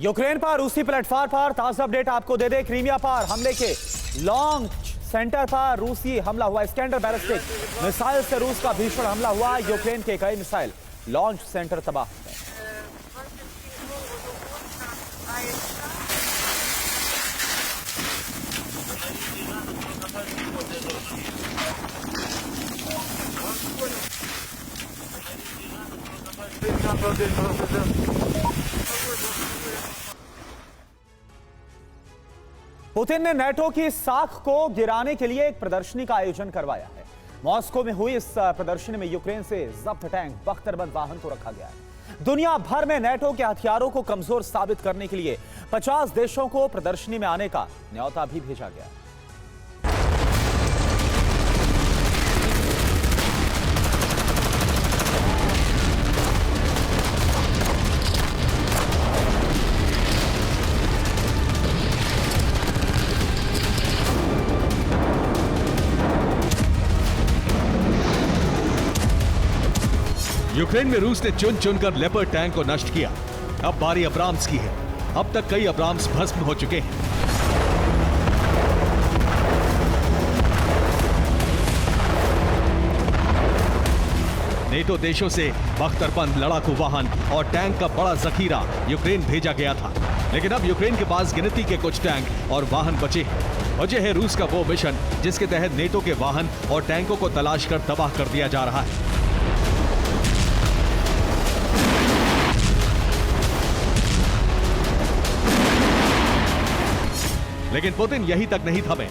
Ukraine पर रूसी platform पर ताजा अपडेट आपको दे दे। क्रीमिया पर हमले के लॉन्च सेंटर पर रूसी हमला हुआ। स्कैंडर बैलिस्टिक मिसाइल से रूस का भीषण हमला हुआ। यूक्रेन के कई मिसाइल लॉन्च सेंटर तबाह हो गए। पुतिन ने नेटो की साख को गिराने के लिए एक प्रदर्शनी का आयोजन करवाया है। मॉस्को में हुई इस प्रदर्शनी में यूक्रेन से जब्त टैंक, बख्तरबंद वाहन को रखा गया है। दुनिया भर में नेटो के हथियारों को कमजोर साबित करने के लिए 50 देशों को प्रदर्शनी में आने का न्योता भी भेजा गया है। यूक्रेन में रूस ने चुन चुनकर लेपर्ड टैंक को नष्ट किया। अब बारी अब्राम्स की है। अब तक कई अब्राम्स भस्म हो चुके हैं। नेटो देशों से बख्तरबंद लड़ाकू वाहन और टैंक का बड़ा जखीरा यूक्रेन भेजा गया था, लेकिन अब यूक्रेन के पास गिनती के कुछ टैंक और वाहन बचे हैं। वजह है रूस का वो मिशन जिसके तहत नेटो के वाहन और टैंकों को तलाश कर तबाह कर दिया जा रहा है। लेकिन पुतिन यही तक नहीं थमे।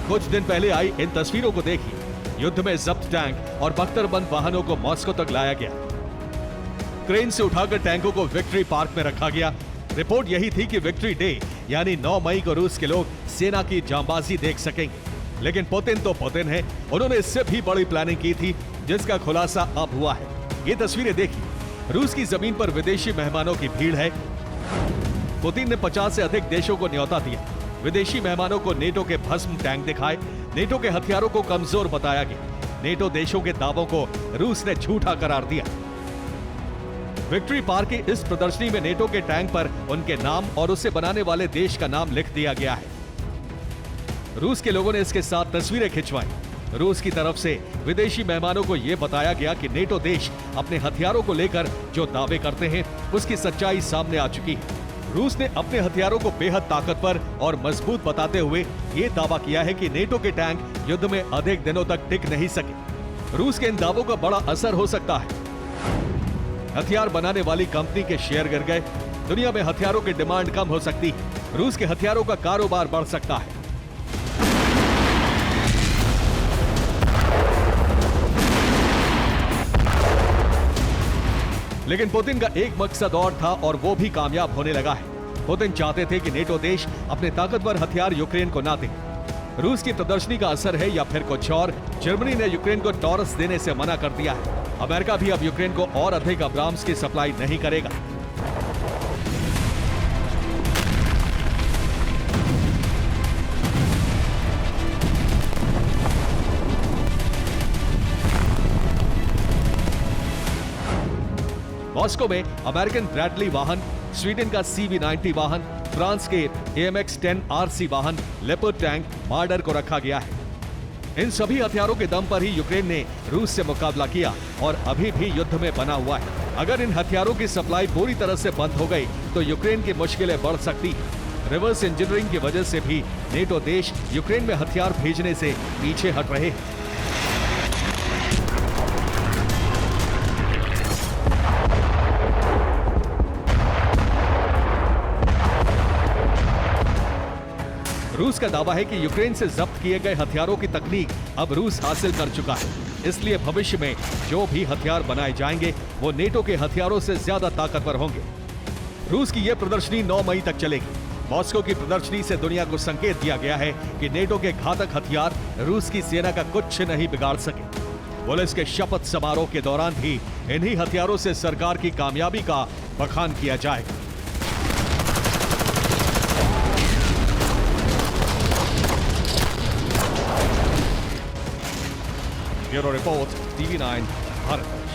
कुछ दिन पहले आई इन तस्वीरों को देखिए। युद्ध में जब्त टैंक और बख्तरबंद वाहनों को मॉस्को तक लाया गया। क्रेन से उठाकर टैंकों को विक्ट्री पार्क में रखा गया। रिपोर्ट यही थी कि विक्ट्री डे यानी 9 मई को रूस के लोग सेना की जांबाजी देख सकेंगे। लेकिन पुतिन तो पुतिन है, उन्होंने इससे भी बड़ी प्लानिंग की थी जिसका खुलासा अब हुआ है। ये तस्वीरें देखिए। रूस की जमीन पर विदेशी मेहमानों की भीड़ है। पुतिन ने 50 से अधिक देशों को न्योता दिया। विदेशी मेहमानों को नेटो के भस्म टैंक दिखाए। नेटो के हथियारों को कमजोर बताया गया। नेटो देशों के दावों को रूस ने झूठा करार दिया। विक्ट्री पार्क की इस प्रदर्शनी में नेटो के टैंक पर उनके नाम और उसे बनाने वाले देश का नाम लिख दिया गया है। रूस के लोगों ने इसके साथ तस्वीरें खिंचवाई। रूस की तरफ से विदेशी मेहमानों को यह बताया गया कि नेटो देश अपने हथियारों को लेकर जो दावे करते हैं उसकी सच्चाई सामने आ चुकी है। रूस ने अपने हथियारों को बेहद ताकतवर और मजबूत बताते हुए ये दावा किया है कि नेटो के टैंक युद्ध में अधिक दिनों तक टिक नहीं सके। रूस के इन दावों का बड़ा असर हो सकता है। हथियार बनाने वाली कंपनी के शेयर गिर गए। दुनिया में हथियारों की डिमांड कम हो सकती है। रूस के हथियारों का कारोबार बढ़ सकता है। लेकिन पुतिन का एक मकसद और था और वो भी कामयाब होने लगा है। पुतिन चाहते थे कि नेटो देश अपने ताकतवर हथियार यूक्रेन को ना दें। रूस की प्रदर्शनी का असर है या फिर कुछ और। जर्मनी ने यूक्रेन को टॉरस देने से मना कर दिया है। अमेरिका भी अब यूक्रेन को और अधिक अब्राम्स की सप्लाई नहीं करेगा। मॉस्को में अमेरिकन ब्रैडली वाहन, स्वीडन का CV-90 वाहन, फ्रांस के AMX-10 RC वाहन, लेपर्ड टैंक, मार्डर को रखा गया है। इन सभी हथियारों के दम पर ही यूक्रेन ने रूस से मुकाबला किया और अभी भी युद्ध में बना हुआ है। अगर इन हथियारों की सप्लाई पूरी तरह से बंद हो गई तो यूक्रेन की मुश्किलें बढ़ सकती हैं। रिवर्स इंजीनियरिंग की वजह से भी नेटो देश यूक्रेन में हथियार भेजने से पीछे हट रहे हैं। रूस का दावा है कि यूक्रेन से जब्त किए गए हथियारों की तकनीक अब रूस हासिल कर चुका है। इसलिए भविष्य में जो भी हथियार बनाए जाएंगे वो नेटो के हथियारों से ज्यादा ताकतवर होंगे। रूस की यह प्रदर्शनी 9 मई तक चलेगी। मॉस्को की प्रदर्शनी से दुनिया को संकेत दिया गया है कि नेटो के घातक हथियार रूस की सेना का कुछ नहीं बिगाड़ सके। पुलिस के शपथ समारोह के दौरान भी इन्हीं हथियारों से सरकार की कामयाबी का बखान किया जाएगा। Bureau report, TV9 Bharat.